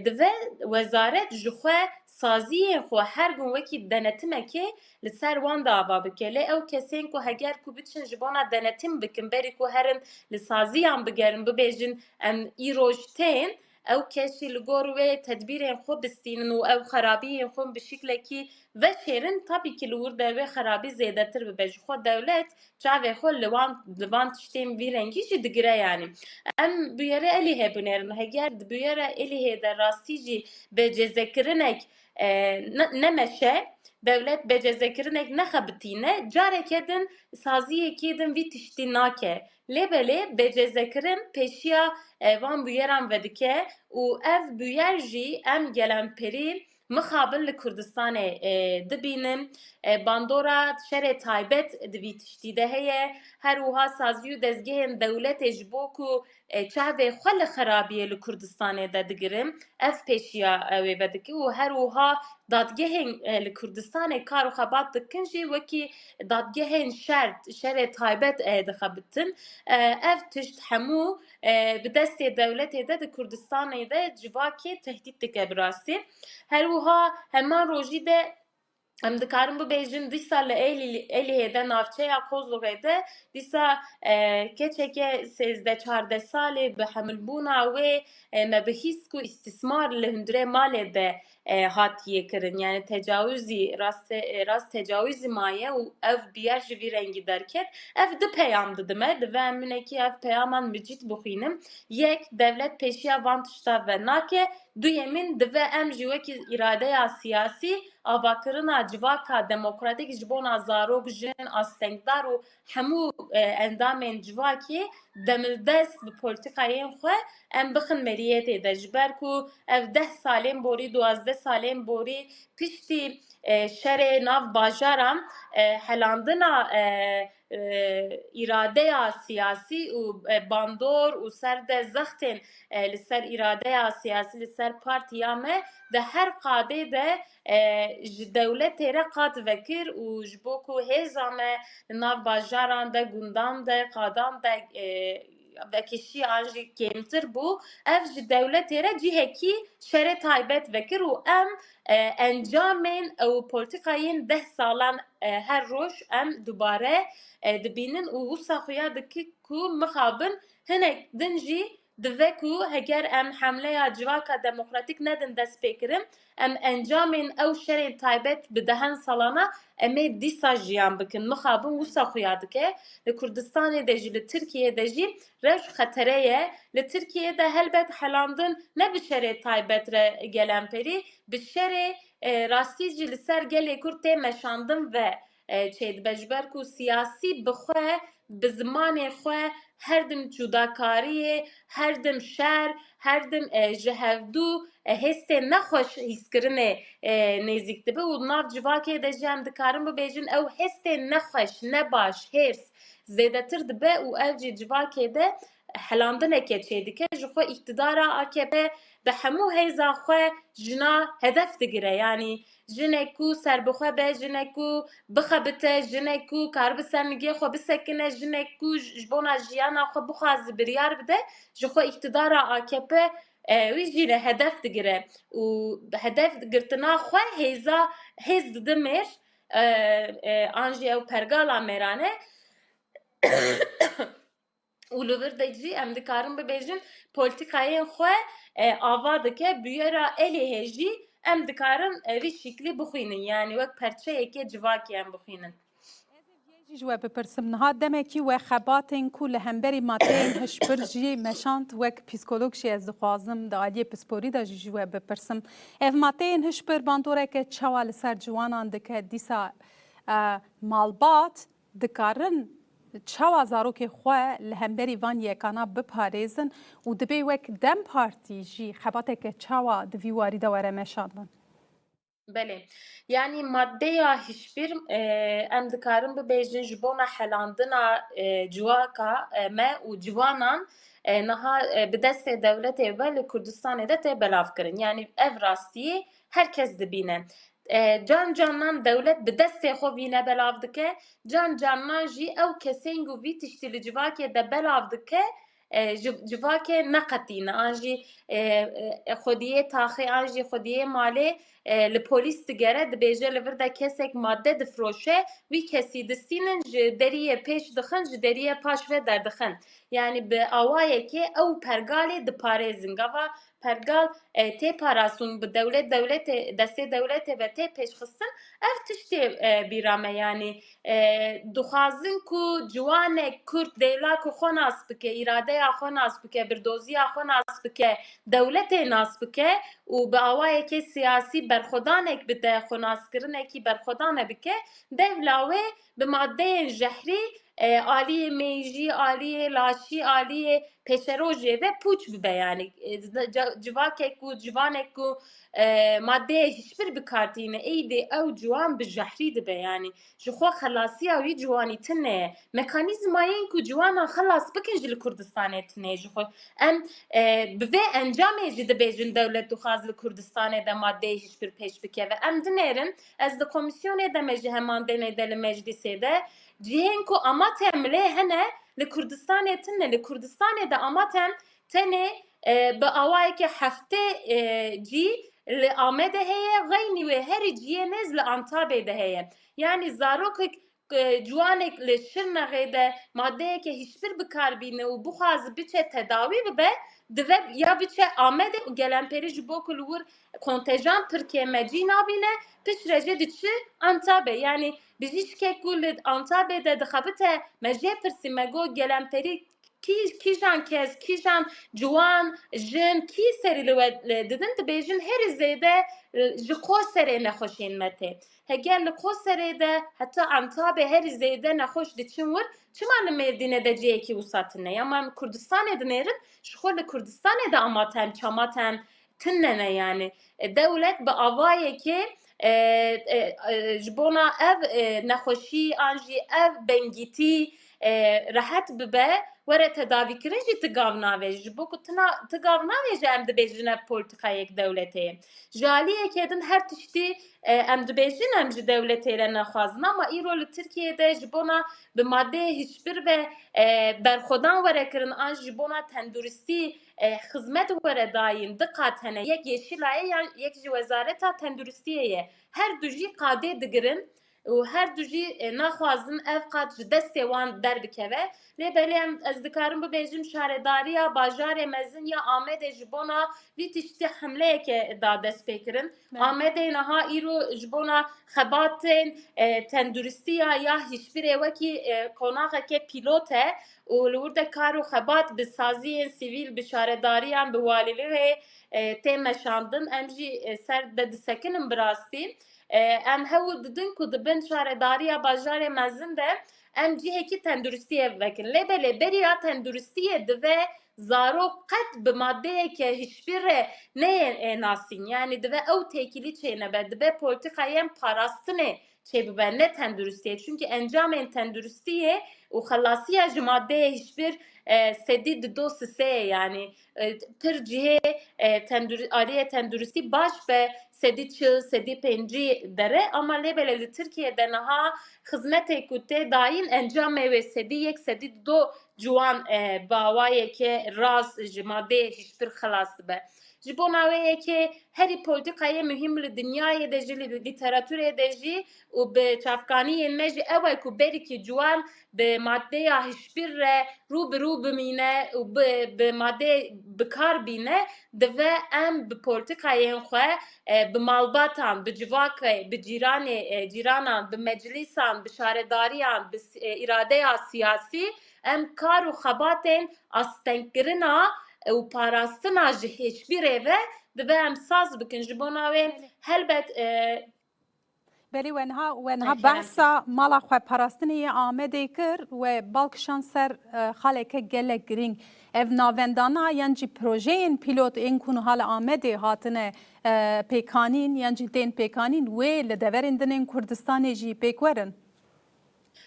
dive wezaret ji xwe saziyên xwe her gün wekî denetimekê li ser wan de ava bike. Lê ew kesên ku heger ku biçin ji bona denetim bikin berî ku herin li saziyan bigerin bibêjin em îroj tên ew kes jî li gor wê tedbîrên xwe bistînin û ew xerabiyên xwe bi şiklekî veşêrin tabî ki li wir de wê xerabî zêdetir bibe. Ji xwe dewlet çavê xwe li van tiştên vî rengî jî digire yani. Em bûyerê Êlihê binêrin. Heger di bûyera Êlihê de rastî jî bêcezekirinek nemeşe devlet bêcezekirinek nexebitîne careke din saziyekî din vî tiştî nake. Lêbelê bêcezekirin pêşiya van bûyeran vedike û ev bûyer jî em gelemperî mixabin li Kurdistanê dibînin. Bandora şerê taybet di vî tiştî de heye. Her wiha sazî û dezgehên dewletê ji bo ku çavê xwe li xerabiyê li Kurdistanê de digirin ev pêşiya wê vedike û her wiha dadgehên li Kurdistanê kar û xebat dikin jî wekî dadgehên şerê taybet dixebitin. Ev tişt hemû bi destê dewletê de di Kurdistanê de civakê tehdît dike bi rastî. Her wiha heman rojî de em dikarin bibêjin dîsa li Êlihê de navçeya Kozlowê de dîsa keçeke 13-14 salê bi hemilbûna wê me bihîst ku îstismar li hundirê malê de hatiye kirin. Yani tecawüzî rast tecawüzî maye û ev bûyer ji vî rengî derket. Ev di peyam didime. Divê em minekî ev peyaman micît bixwînim. Yek devlet pêşiya van tişta ve nake. Duyemîn divê em jî wekî îradeya siyasî avakirina civaka demokratîk ji bona zarok, jin, astengdar û hemû endamên civakê demildest bi polîtikayên xwe em bixin meriyetê de ji ber ku ev 10 salên borî 12 salên borî piştî şerê nav bajaran helandina îradeya siyasî û bandor û ser de zextên li ser îradeya siyasî li ser partiya me de her qadê de ji dewletê re qat vekir û ji bo ku hêza me li nav bajaran de gundan de qadan de vekişiyan jî kêmtir bû ev ji dewletê re cihekî şerê taybet vekir û em encamên û polîtikayên 10 salan her roj em dubare dibînin û wisa xuya dikir ku mixabin hinek din jî divê ku heger em hemleya civaka demokratîk nedin destpêkirin em encamên ew şerên taybet bi 10 salana em ê dîsa jiyan bikin mixabin wisa xuya dike. Li Kurdistanê de jî li Tirkiyeyê de jî rewş xetere ye. Li Tirkiyeyê de helbet helandin ne bi şerê taybet re gelemperî bi şerê rastî jî li ser gelê Kurd tê meşandin ve çêdibe ji ber ku siyasî bi xwe bi zimanê xwe her dim cudakariyê her dim şer her dim ji hevdû hêstên nexweş hîskirinê nêzik dibe û nav civakê de jî em dikarin bibêjin ew hêstên nexweş nebaş hêrs zêdetir dibe û ev jî civakê de helandineke çêdike ji xwe îktidara AKP bi hemû hêza xwe jina hedef digire yani jinek ku serbixwe be jinek ku bixebite jinek ku kar bi sernigê xwe bisekine jinek ku ji bona jiyana xwe bixwaze biryar bide ji xwe îktidara AKP wî jî re hedef digire û hedef girtina xwe hêza hêz dide mêr an jî ew pergala mêrane û li vir de jî em dikarin bibêjin polîtikayên xwe ava dike bûyera Êlihê jî em dikarin vî şîklî bixwînin yani wek perçeyekê civakê em bixwînin. ji we bipirsim niha demekî we xebatên ku li hemberî madeyên hişbir jî meşand wek psîkolog jî ez dixwazim di aliyê pisporî de jî we bipirsim. Ev madeyên hişbir bandoreke çawa li ser ciwanan dike dîsa malbat dikarin çawa zarokê xwe li hemberî van yekana biparêzin û dibe wek Dem Partî jî xebateke çawa di vî warî de were meşandin. Belê yanî maddeya hişbir em dikarin bibêjin ji bona helandina civaka me û ciwanan niha bi destê dewletê ve li Kurdistanê de tê belavkirin yani ev rastiyê herkes dibîne. Can canan dewlet bi destê xwe vî ne belav dike can canan jî ew kesên ku vî tiştî li civakê de belav dike civakê neqetîne an jî xwediyê taxê an jî xwediyê malê li polîs digere dibêje li vir de kesek madde difroşe wî kesî distînin ji deriyê pêş dixin ji deriyê paş ve derdixin yani bi awayekê ew pergalê diparêzin gava pergal tê parasûn bi dewletê destê dewletê ve tê pêşxistin ev tiştê bîra me yani dixwazin ku ciwanek Kurd dêla ku xwe nas bike îradeya xwe nas bike birdoziya xwe nas bike dewletê nas bike û bi awayekê siyasî berxwedanek bide xwenaskirinekî berxwedane bike dev lawê bi maddeyên jehrî aliyê meyjî aliyê laşî aliyê pêşerojê ve pûç bibe yani civakek û civanek ku maddeyê hişbir bikartîne eydê ew ciwan bi jehrî dibe yani ji xwe xelasiya wî ciwanî tune ye mekanîzmayên ku ciwanan xelas bikin ji li Kurdistanê tune ji xwe em bi vê encamê jî dibêjin dewlet dixwaz li Kurdistanê de maddeyê hişbir pêş bike ve em dinêrin ez di komîsyonê de me ji hemandenê de li meclîsê de cihên ku amatên milê hene li Kurdistanê tune li Kurdistanê de amatên tenê bi awayekê heftê cî li Amedê heye xeynî wê herî ciyê nêz li Antabê de heye yani zarokek ciwanek li Şirnexê de maddeyeke hişbir bikarbîne û bixwaze biçe tedawî bibe dive ya biçe Amedê û gelemperî ji bo ku li wir kontejan Tirkiye me cî nabîne piştre diçi Antabê yani bijîşkek ku li Antabê de dixebite me jê pirsî me got gelemperî kîjan kes kîjan ciwan jin kî serî li we didin dibêjin herî zêde ji Qoserê nexweşên me tê heger li Qoserê de heta Antabê herî zêde nexweş diçin wir çima li Mêrdînê de ciyekî wisa tune ya me Kurdistanê dinêrin ji xwe li Kurdistanê de amatem çamatem tinene yani dewlet bi avayekê ji bona ev nexweşî an jî ev bengîtî rehet bibe were tedavîkirin jî tigav nave ji bo ku tigav nave ji em dibêjin ev polîtikayek dewletê ye ji aliyekê din her tiştî em dibêjin em ji dewletê re nexwazin ama îro li Tirkiyeyê de ji bona bi maddeyê hişbir ve berxwedan were kirin an ji bona tenduristî xizmet were dayîn diqat hene yek Yeşilayê yan yek ji Wezareta Tenduristiyê ye her du jî qadê digirin û her du jî naxwazin ev qat ji destê wan derbikeve lêbelê em ez dikarim bibêjim şaredariya bajarê mezin ya Amedê ji bona vî tiştî hemleyeke da dest pê kirin Amedê niha îro ji bona xebatên tenduristiya ya hişbirê wekî konaxeke pîlot e û li wir de kar û xebat bi saziyên sivîl bi şaredariyan bi walîlihê tê meşandin em jî ser de disekinin bi rastî em hewil didin ku dibin şaredariya bajarê mezin de em cihekî tenduristiyê vekin lêbelê beriya tenduristiyê dive zarok qet bi maddeyeke hişbir re neyê nasîn yani dive ew têkilî çênebe dibe polîtikayên parastinê çê bibe ne tenduristiye. Çünkü encamên tenduristiye û xelasiya ji maddeyê hiçbir sedî di dosiseye yani pir cihê aliyê tenduristî baş be sedî çil, sedî pencî dere ama lêbele li Tirkiyeyê de niha xizmetê ku tê dayîn encamê wê sedî yek sedî do ciwan bawayeke rast ji maddeyê hiçbir xelas dibe. Ji bo navê yekê herî polîtikayê mühim li dinyayê de jî li lîteratûrê de jî û bi çavkaniyên me jî ew e ku berîkî ciwan bi maddeya hiçbir re rû bi rû bimîne û bi maddeyê bikar bîne divê em bi polîtikayên xwe bi malbatan, bi civakê, bi cîranan, bi meclîsan, bi şaredariyan, bi îradeya siyasî em kar û xebatên astengkirina û parastina ji hiçbirê ve divê em saz bikin ji bo navê helbet بلی ونها بحثا مالا خواه پاراستنی آمده کر و بالکشان سر خالک گله گرینگ اف ناوندانا یعنی پروژه این پیلوت این کنو حال آمده هاتنه پیکانین یعنی دین پیکانین و لدورندنین کردستان جی پیکورن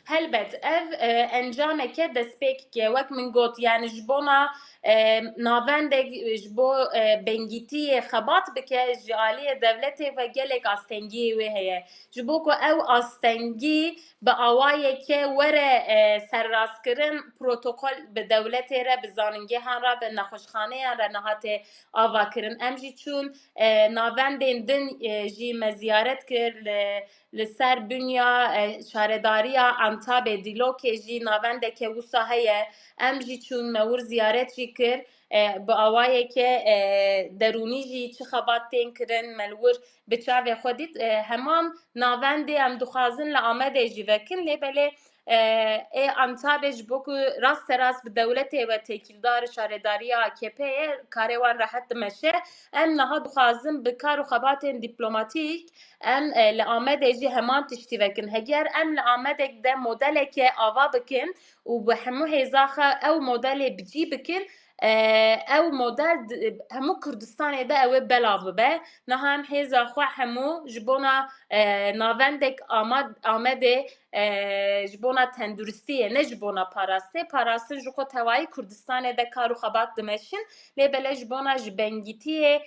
helbet ev encameke destpêkeke wek min got yani ji bona navendek ji bo bengîtiyê xebat bike ji aliyê devletê ve gelek astengiyê wê heye ji bo ku ew astengî bi awayeke were serrastkirin protokol bi dewletê re bi zanîngehan re bi nexweşxaneyan re nehatê avakirin em jî çûn navendên din jî me ziyaret kir li ser bünya şaredariya Antabê Dîlokê jî navendeke wisa heye em jî çûn me wir ziyaret jî kir bi awayeke derûnî jî çi xebat tên kirin me li wir bi çavê xwe dît heman navendê em dixwazin li Amedê jî vekin lêbelê Antabê ji bo ku rasterast bi dewletê ve têkildar şaredariya AKP'ye karê wan rehet dimeşe em niha dixwazin bi kar û xebatên dîplomatîk em li Amedê jî heman tiştî vekin heger em li Amedek de modeleke ava bikin û bi hemû hêzaxa ew modelê bicî bikin ew model hemû Kurdistanê de ew ê belav bibe niha em hêza xwe hemû ji bona navendek Amedê ji bona tenduristiyê ne ji bona parastê parastin ji xwe tewayî Kurdistanê de kar û xebat dimeşin lêbele ji bona ji bengîtiyê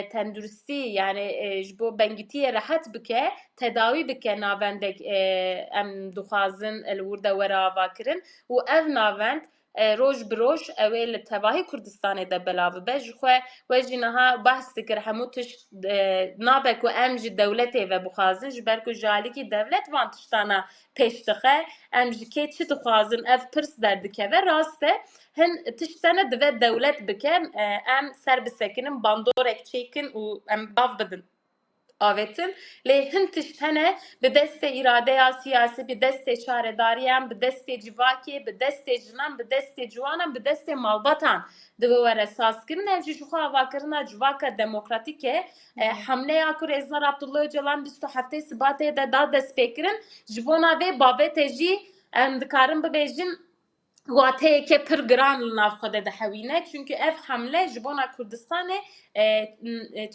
tenduristî yani ji bo bengîtiyê rehet bike tedawî bike navendek em dixwazin li wir de were avakirin û ev navend roj bi roj ew ê li tevahî Kurdistanê de belav bibe ji xwe we jî niha behs dikir hemû tişt nabe ku em ji dewletê ve bixwazin ji ber ku ji alîkî dewlet van tiştana pêş dixe em ji kê çi dixwazin ev pirs derdikeve rast e hin tiştene divê dewlet bike em ser bisekinin bandorek çêkin û em bav bidin avetin lê hin tiştene bi destê îradeya siyasî bi destê şaredariyan bi destê civakê bi destê jinan bi destê ciwanan bi destê malbatan divê were sazkirin ev jî ji xwe avakirina civaka demokratîk e hemleya ku Rêznar Abdullah Öcalan 27 Sibatê de da destpêkirin ji bo navê babetê jî em dikarin bibêjin wateyeke pir giran li nav xwe de dihewîne çünkü ev hemle ji bona Kurdistanê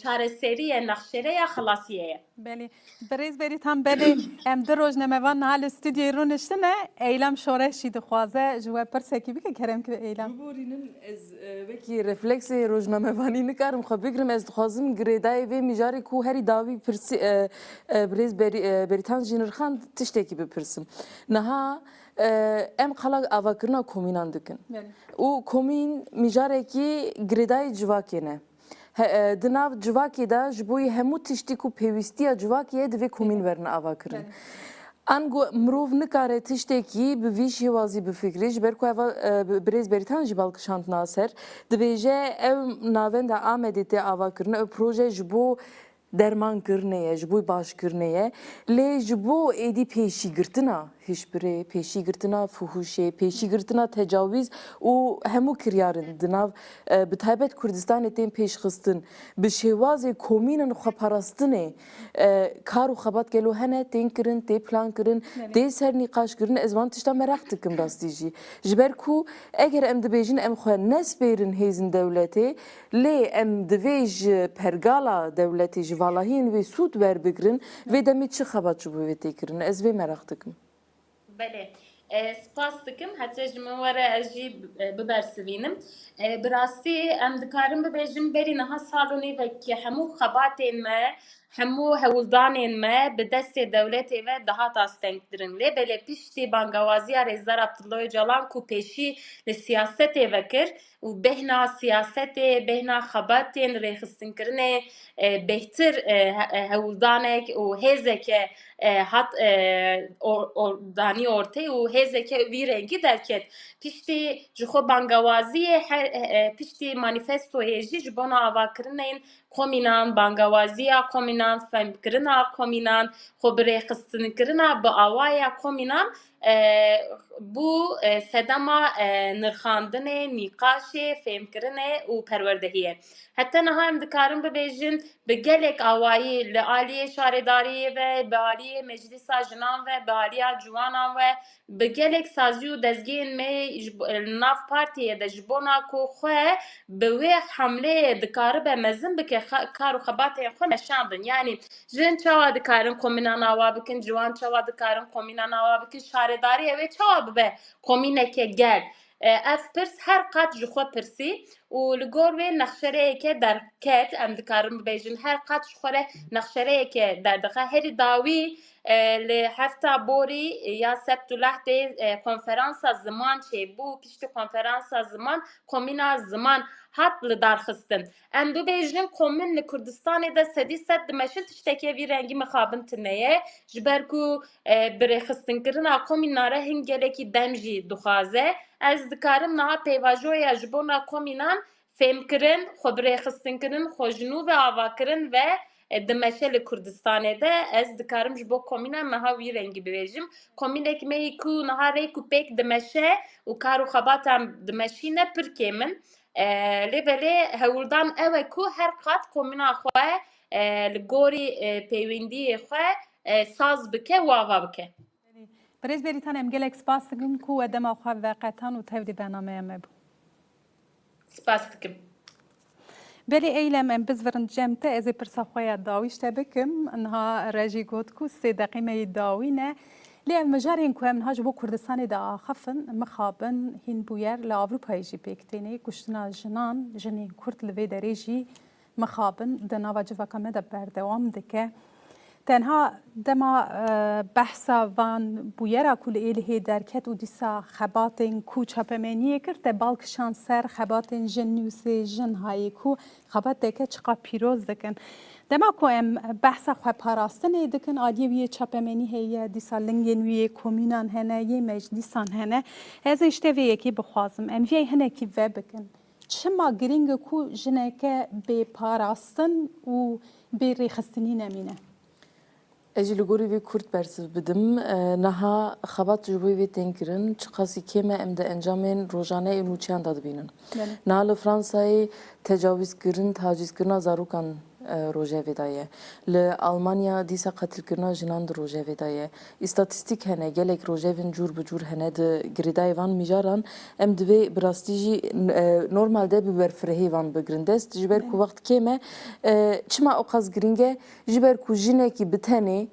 çareseriyê nexşereya xelasiyê ye. بله بریز بری تام بله ام در روزنامه‌وان حال استودیوی رو نشتنه ایلام شورشی دخوازه جواب پرسکی بی که کرم که ایلام. بورینن از وکی رفلکس روزنامه‌وانی نکارم خب بگرم از دخوازم گریدای و میجاری کو هری داوی پرسی بریز بریتان جنرخان تشتکی بپرسم. نها ام خلاق آواکرنا کومینان دکن. او کومین میجاره کی گریدای جواکینه. دناو جواکی دا جبوی همو تشتی کو پیوستیا جواکیه دوی کومین ورن آوا کرن. انگو مروف نکاره تشتی کی به ویشی وازی بفکریش برکو اول بریز بریتان جبال کشاند ناصر دویجه او ناوند آمده تی آوا کرن او پروژه جبو درمان کرنه جبوی باش کرنه لی جبو ایدی پیشی گرتنا هیچبره پیشی گرتنا فحوشه پیشی گرتنا تجاوز و همو کریارن دناو به تایبت کردستان تیم پیش خستن به شواز کومینن خو پاراستنه کارو خبات گلو هنه تین کرن تی پلان کرن تی سر نقاش کرن ازوان تشتا مراق تکم راستیجی جبر کو اگر ام دبیجن ام خو نسبیرن هیزن دولتی لی ام دویج پرگالا دولتی جوا valahiyên wê sûd werbigirin vê demê çi xebat ji bo wê tê kirin ez vê merak dikim. بله سپاس دکم حتی جمعواره اجی ببرسوینم براستی ام دکارم ببیجم بری نها سالونی و که همو خباتین ما همو هولدانین ما به دست دولت و دهات استنگدرن لی بله پیشتی بانگوازی رزدار عبدالله جلان کو پیشی لسیاست وکر و بهنا سیاست بهنا خباتین ریخستن کرنه بهتر هولدانک و هزه که hat dani ortaya u hezeke vi rengi derket pişti jixo bangawaziye pişti manifestoye jî bona avakirinin kominan bangawaziya kominan femkirina kominan xwe birêxistinekirina bi awaya kominan bu sedema nirxandinê nîqaşê fêmkirinê û perwerdehiyê heta niha em dikarin bibêjin bi gelek awayî li aliyê şaredariyê ve bi aliyê meclisa jinan ve bi aliya ciwanan ve bi gelek sazî û dezgehên me nav partiyê de ji bona ku xwe bi wê hemleyê dikaribe mezin bike kar û xebatên xwe neşandin yani jin çawa dikarin komînan awa bikin ciwan çawa dikarin komînan awa bikin şaredariyê wê çawa bibe komîneke gel ev pirs her qat ji xwe pirsî û li gor wê nexşereyeke derket em dikarin bibêjin her qat ji xwe re nexşereyeke derdixe herî dawî li hefta borî ya sebt û lehtê konferansa ziman çêbû piştî konferansa ziman komîna ziman hat li darxistin em bibêjin komîn li Kurdistanê de sedî sed dimeşin tiştekê vî rengî mixabin tineye ji ber ku birêxistinekirina komînan re hin gelekî dem jî dixwaze ez dikarim niha pêvajoya ji bona komînan fêmkirin xwe birêxistinkirin xwejinû ve avakirin ve dimeşe li Kurdistanê de ez dikarim ji bo komînan niha wî rengî bibêjim komînek me yî ku niha rê ku pêk dimeşe û kar û xebatan dimeşîne pir kêmin lê belê hewildan ew e ku her qat komîna xwe li gorî pêwîndiyê xwe saz bike û ava bike. برێز بێریتان ئەم gelek spas dikim ku we dema xwe veqetan û tevdî bernameya me bû. Spas dikim. Berê eylem em bizvirin cem te ez ê pirsa xwe ya dawî ji te bikim niha rejî got ku sê deqîme yê dawî ne lê ev mijarên ku em niha ji bo Kurdistanê de axafin mixabin hîn bûyer li Avrupayê jî pêk têne kuştina jinan jinên Kurd li vê derê jî mixabin di nava civaka me de berdewam dike. تنها دما بحثا وان بویرا کل ایله درکت و دیسا خباتن کو چپمنیه کرده بالکشان سر خباتن جن نوسی جن هایی کو خبات دکه چقا پیروز دکن دما کو ام بحثا خو پاراستنه دکن آدیه وی چپمنی هیه دیسا لنگن وی کومینان هنه یه مجلسان هنه از اشته وی یکی بخوازم ام وی هنه کی و بکن چما گرینگ کو جنه که به پاراستن و به ریخستنی نمینه اجی لگوری وی کرد برسیف بدم نها خبات جبوی وی تنکرن چقاسی کمه ام ده انجامین روزانه نوچیان داد بینن نهال فرانسای تجاوز کردن تاجیز کردن زاروکان روزه ودایه ل آلمانیا دیسا قتل کردن جنان در روزه ودایه استاتستیک هنه گلک روزه وین جور بجور هنه ده گریدای وان میجاران ام دوی براستیجی نورمال ده ببر فرهی وان بگرندست جبر کو وقت کمه چما اوقاز گرینگه جبر کو جنه کی بتنی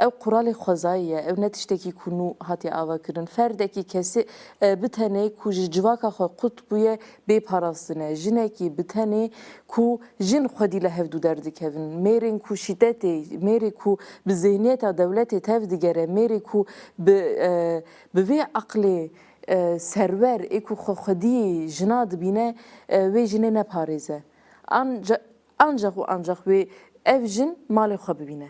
ev kuralê xwezayî ev ne tiştekî ku nû hatiye avakirin ferdekî kesî bi tenê ku ji civaka xwe qut bûye bêparastine jinekî bi tenê ku jin xwedî li hevdû derdikevin mêrên ku şîddetê mêrê ku bi zihniyeta dewletê tev digere mêrê ku bi vê aqlê serwer ê ku xwedî jina dibîne wê jinê neparêze ancak û ancak wê ev jin malê xwe bibîne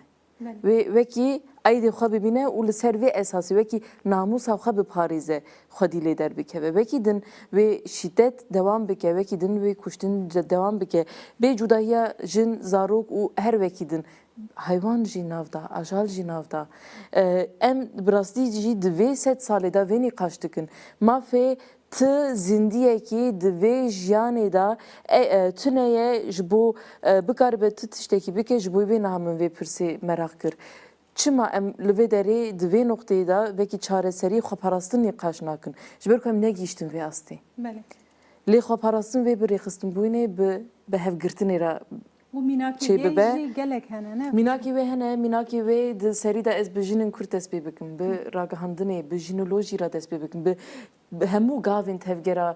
وکی ایده خواب ببینه و لسروی اساسی وکی ناموس خواب بپاریزه خودی لیدر بکه وکی دن و شدت دوام بکه وکی دن و کشتن دوام بکه به جدایی جن زاروک و هر وکی دن hayvan jinavda, ajal jinavda. Em birasتی جی دوی 100 ساله دا ونی قاشتکن. ما فی ت زندیکی دوی جیانی دا تنیه جبو بکاربه تشتکی بکه جبوی به نامن و پرسی merak kir. Çima em li vê derê di vê noqteyê da vekî çareserî xweparastin nîqaş nakin. Ji ber ku em negîştin vê astê. Lê xweparastin vê bi rêxistinbûnê bi hevgirtinê re و میناکی چه ببه؟ جی گلک هنه نه میناکی وی هنه میناکی وی د سری دا از بجینن کرد دست بی بکن به راگهاندنه به جینولوژی را دست بی بکن به همو گاوین تفگرا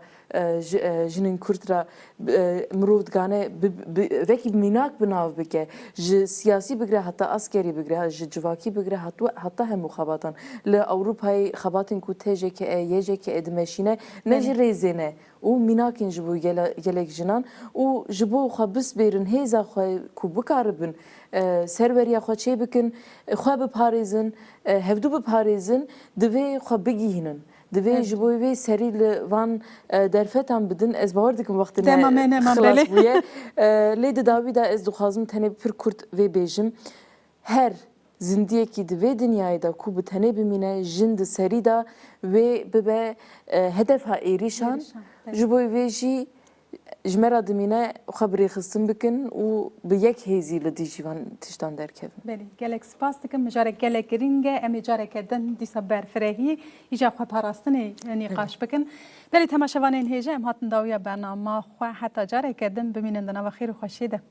جنین کرد را مرود گانه وکی میناک بناو بکه ج سیاسی بگره حتی عسکری بگره ج جواکی بگره حتی همو خباتن ل اروپای خباتن کو تجه که یجه که ادمشینه نجی ریزینه و میناکین جبو گلک جنان و جبو خبس بیرن هیزا خو کو بکاربن سروریا خو چه بکن خو بپاریزن هفدو بپاریزن دوی خو بگیهنن دوی جبوی وی سری لوان درفتان بدن از باور دکم وقتی نه خلاص بویه لید داوی دا از دخوازم تنه پر کرد وی بیجم هر زندیه کی دوی دنیای دا کو بتنه بمینه جند سری دا وی ببه هدف ها ایریشان جبوی وی جی جمرا دمینه خبری خستم بکن و به یک هیزی لدی جیوان تشتان درکبن بله گلک سپاس دکم مجارک گلک رینگه امی جارک دن دیسا برفرهی ایجا خو پاراستنی نقاش بکن بله تماشاوانین هیجه ام هاتن داویا برنامه خو حتی جارک دن ببینن دنا و خیر و خوشیده